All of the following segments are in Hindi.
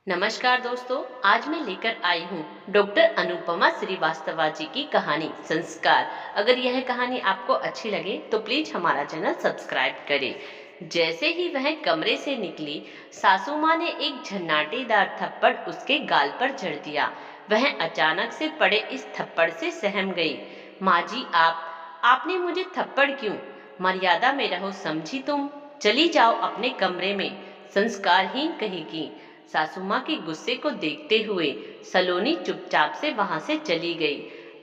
नमस्कार दोस्तों, आज मैं लेकर आई हूँ डॉक्टर अनुपमा श्रीवास्तवा जी की कहानी संस्कार। अगर यह कहानी आपको अच्छी लगे तो प्लीज हमारा चैनल सब्सक्राइब करें। जैसे ही वह कमरे से निकली, सासू माँ ने एक झन्नाटेदार थप्पड़ उसके गाल पर जड़ दिया। वह अचानक से पड़े इस थप्पड़ से सहम गई। माँ जी, आपने मुझे थप्पड़ क्यों? मर्यादा में रहो, समझी तुम? चली जाओ अपने कमरे में, संस्कारहीन कहेगी। सासू माँ के गुस्से को देखते हुए सलोनी चुपचाप से वहां से चली गई।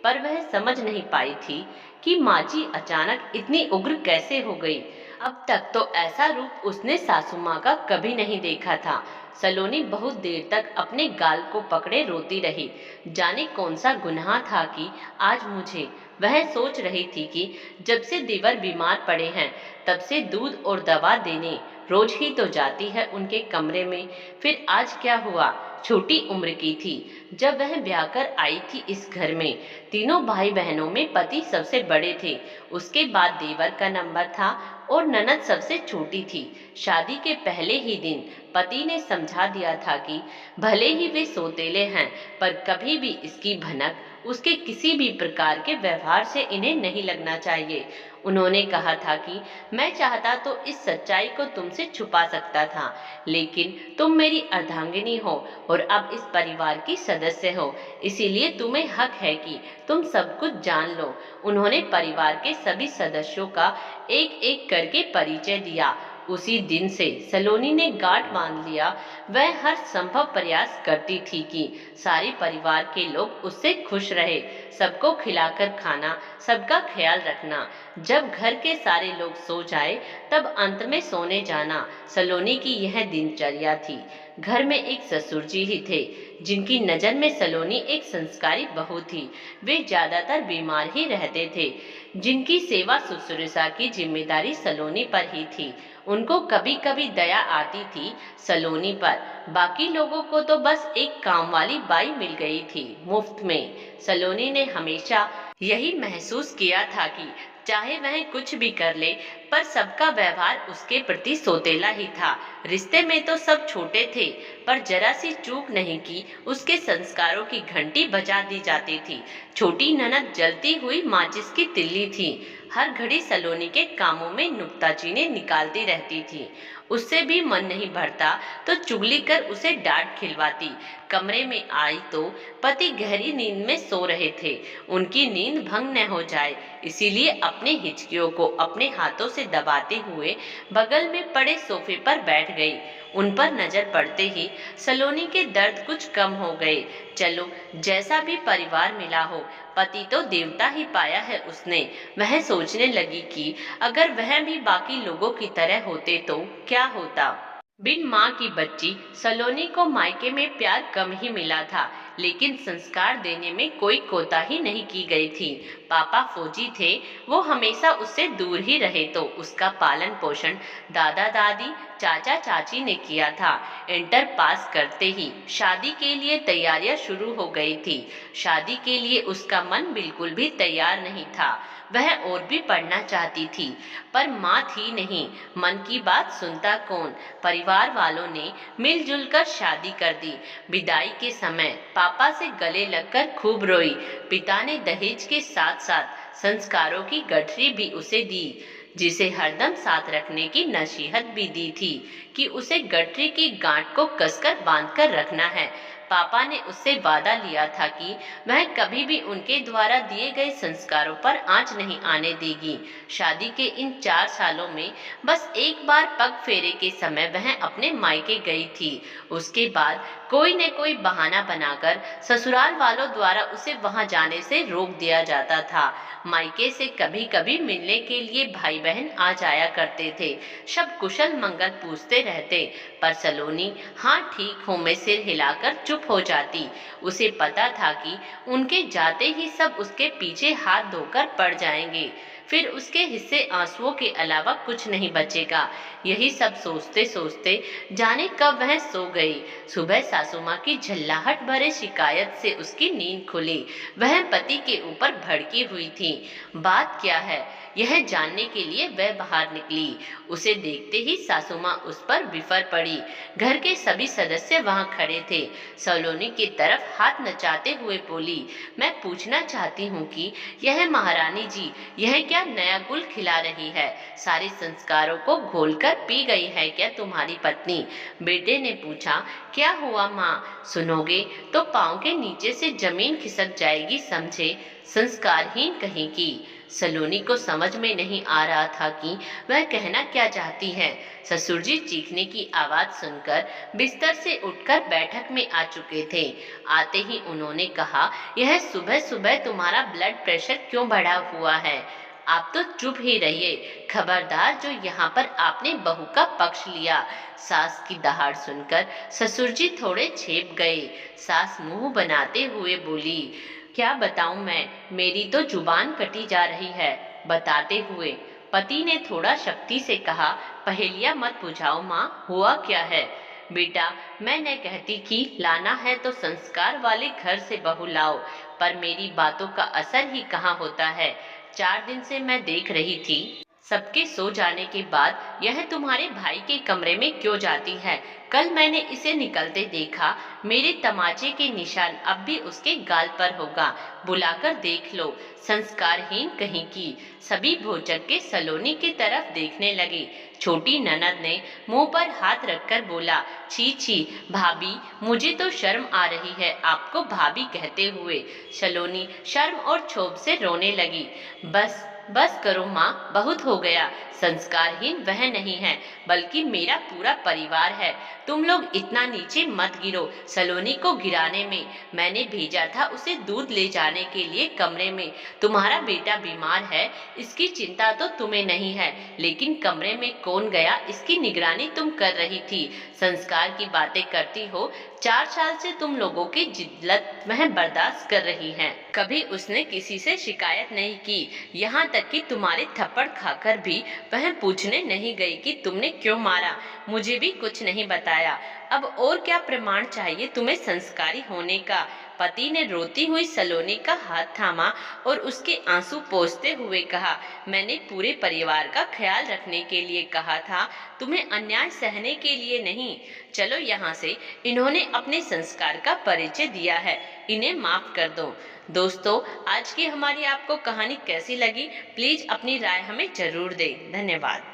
पर वह समझ नहीं पाई थी कि माँ जी अचानक इतनी उग्र कैसे हो गई। अब तक तो ऐसा रूप उसने सासू माँ का कभी नहीं देखा था। सलोनी बहुत देर तक अपने गाल को पकड़े रोती रही। जाने कौन सा गुनाह था कि आज मुझे। वह सोच रही थी कि जब से देवर बीमार पड़े हैं तब से दूध और दवा देने रोज ही तो जाती है उनके कमरे में। फिर आज क्या हुआ? छोटी उम्र की थी जब वह ब्याह कर आई थी इस घर में। तीनों भाई बहनों में पति सबसे बड़े थे, उसके बाद देवर का नंबर था और ननद सबसे छोटी थी। शादी के पहले ही दिन पति ने समझा दिया था कि भले ही वे सौतेले हैं, पर कभी भी इसकी भनक उसके किसी भी प्रकार के व्यवहार से इन्हें नहीं लगना चाहिए। उन्होंने कहा था कि मैं चाहता तो इस सच्चाई को तुमसे छुपा सकता था, लेकिन तुम मेरी अर्धांगिनी हो और अब इस परिवार की सदस्य हो, इसीलिए तुम्हें हक है कि तुम सब कुछ जान लो। उन्होंने परिवार के सभी सदस्यों का एक एक करके परिचय दिया। उसी दिन से सलोनी ने गांठ बांध लिया। वह हर संभव प्रयास करती थी कि सारे परिवार के लोग उससे खुश रहे, सबको खिलाकर खाना, सबका ख्याल रखना। जब घर के सारे लोग सो जाए तब अंत में सोने जाना सलोनी की यह दिनचर्या थी। घर में एक ससुर जी ही थे जिनकी नजर में सलोनी एक संस्कारी बहू थी। वे ज्यादातर बीमार ही रहते थे, जिनकी सेवा शुश्रूषा की जिम्मेदारी सलोनी पर ही थी। उनको कभी कभी दया आती थी सलोनी पर। बाकी लोगों को तो बस एक काम वाली बाई मिल गई थी मुफ्त में। सलोनी ने हमेशा यही महसूस किया था कि चाहे वह कुछ भी कर ले, पर सबका व्यवहार उसके प्रति सौतेला ही था। रिश्ते में तो सब छोटे थे, पर जरा सी चूक नहीं की उसके संस्कारों की घंटी बजा दी जाती थी। छोटी ननद जलती हुई माचिस की तिल्ली थी। हर घड़ी सलोनी के कामों में नुक्ताचीनें निकालती रहती थी। उससे भी मन नहीं भरता तो चुगली कर उसे डांट खिलवाती। कमरे में आई तो पति गहरी नींद में सो रहे थे। उनकी नींद भंग न हो जाए, इसीलिए अपने हिचकियों को अपने हाथों से दबाते हुए बगल में पड़े सोफे पर बैठ गई। उन पर नजर पड़ते ही सलोनी के दर्द कुछ कम हो गए। चलो, जैसा भी परिवार मिला हो, पति तो देवता ही पाया है उसने। वह सोचने लगी कि अगर वह भी बाकी लोगों की तरह होते तो क्या होता। बिन माँ की बच्ची सलोनी को मायके में प्यार कम ही मिला था, लेकिन संस्कार देने में कोई कोताही नहीं की गई थी। पापा फौजी थे, वो हमेशा उससे दूर ही रहे, तो उसका पालन पोषण दादा दादी चाचा चाची ने किया था। इंटर पास करते ही शादी के लिए तैयारियां शुरू हो गई थी। शादी के लिए उसका मन बिल्कुल भी तैयार नहीं था। वह और भी पढ़ना चाहती थी, पर माँ थी नहीं, मन की बात सुनता कौन। परिवार वालों ने मिलजुल कर शादी कर दी। विदाई के समय पापा से गले लगकर खूब रोई। पिता ने दहेज के साथ साथ संस्कारों की गठरी भी उसे दी, जिसे हरदम साथ रखने की नसीहत भी दी थी कि उसे गठरी की गांठ को कसकर बांधकर रखना है। पापा ने उससे वादा लिया था कि वह कभी भी उनके द्वारा दिए गए संस्कारों पर आंच नहीं आने देगी। शादी के इन 4 सालों में बस एक बार पग फेरे के समय वह अपने मायके गई थी। उसके बाद कोई न कोई बहाना बनाकर ससुराल वालों द्वारा उसे वहां जाने से रोक दिया जाता था। मायके से कभी कभी मिलने के लिए भाई बहन आ जाया करते थे। सब कुशल मंगल पूछते रहते, पर सलोनी हाँ ठीक हूँ में सिर हिलाकर चुप हो जाती। उसे पता था कि उनके जाते ही सब उसके पीछे हाथ धोकर पड़ जाएंगे। फिर उसके हिस्से आंसुओं के अलावा कुछ नहीं बचेगा। यही सब सोचते सोचते जाने कब वह सो गई। सुबह सासू माँ की झल्लाहट भरे शिकायत से उसकी नींद खुली। वह पति के ऊपर भड़की हुई थी। बात क्या है यह जानने के लिए वह बाहर निकली। उसे देखते ही सासू माँ उस पर बिफर पड़ी। घर के सभी सदस्य वहां खड़े थे। सलोनी की तरफ हाथ नचाते हुए बोली, मैं पूछना चाहती हूँ कि यह महारानी जी यह क्या नया गुल खिला रही है? सारे संस्कारों को घोलकर पी गई है क्या तुम्हारी पत्नी? बेटे ने पूछा। क्या हुआ माँ? सुनोगे तो पाँव के नीचे से जमीन खिसक जाएगी, समझे? संस्कारहीन कहीं की। सलोनी को समझ में नहीं आ रहा था कि वह कहना क्या चाहती है। ससुर जी चीखने की आवाज सुनकर बिस्तर से उठकर बैठक में आ चुके थे। आते ही उन्होंने कहा, यह सुबह सुबह तुम्हारा ब्लड प्रेशर क्यों बढ़ा हुआ है? आप तो चुप ही रहिए। खबरदार जो यहाँ पर आपने बहू का पक्ष लिया। सास की दहाड़ सुनकर ससुर जी थोड़े छेप गए। सास मुंह बनाते हुए बोली, क्या बताऊं मैं, मेरी तो जुबान कटी जा रही है। बताते हुए पति ने थोड़ा शक्ति से कहा, पहेलियां मत बुझाओ माँ, हुआ क्या है? बेटा, मैं न कहती कि लाना है तो संस्कार वाले घर से बहू लाओ, पर मेरी बातों का असर ही कहाँ होता है। 4 दिन से मैं देख रही थी, सबके सो जाने के बाद यह तुम्हारे भाई के कमरे में क्यों जाती है? कल मैंने इसे निकलते देखा। मेरे तमाचे के निशान अब भी उसके गाल पर होगा। बुलाकर देख लो। संस्कारहीन कहीं की। सभी भोचक के सलोनी की तरफ देखने लगे। छोटी ननद ने मुंह पर हाथ रखकर बोला, छी छी भाभी, मुझे तो शर्म आ रही है आपको भाभी कहते हुए। सलोनी शर्म और क्षोभ से रोने लगी। बस बस करो माँ, बहुत हो गया। संस्कारहीन वह नहीं है, बल्कि मेरा पूरा परिवार है। तुम लोग इतना नीचे मत गिरो। सलोनी को गिराने में मैंने भेजा था उसे दूध ले जाने के लिए कमरे में। तुम्हारा बेटा बीमार है, इसकी चिंता तो तुम्हें नहीं है, लेकिन कमरे में कौन गया इसकी निगरानी तुम कर रही थी। संस्कार की बातें करती हो। 4 साल से तुम लोगों की जिल्लत वह बर्दाश्त कर रही है। कभी उसने किसी से शिकायत नहीं की। यहाँ तक कि तुम्हारे थप्पड़ खाकर भी वह पूछने नहीं गई कि तुमने क्यों मारा। मुझे भी कुछ नहीं बताया। अब और क्या प्रमाण चाहिए तुम्हें संस्कारी होने का? पति ने रोती हुई सलोनी का हाथ थामा और उसके आंसू पोंछते हुए कहा, मैंने पूरे परिवार का ख्याल रखने के लिए कहा था, तुम्हें अन्याय सहने के लिए नहीं। चलो यहाँ से। इन्होंने अपने संस्कार का परिचय दिया है, इन्हें माफ कर दो। दोस्तों, आज की हमारी आपको कहानी कैसी लगी? प्लीज अपनी राय हमें जरूर दें। धन्यवाद।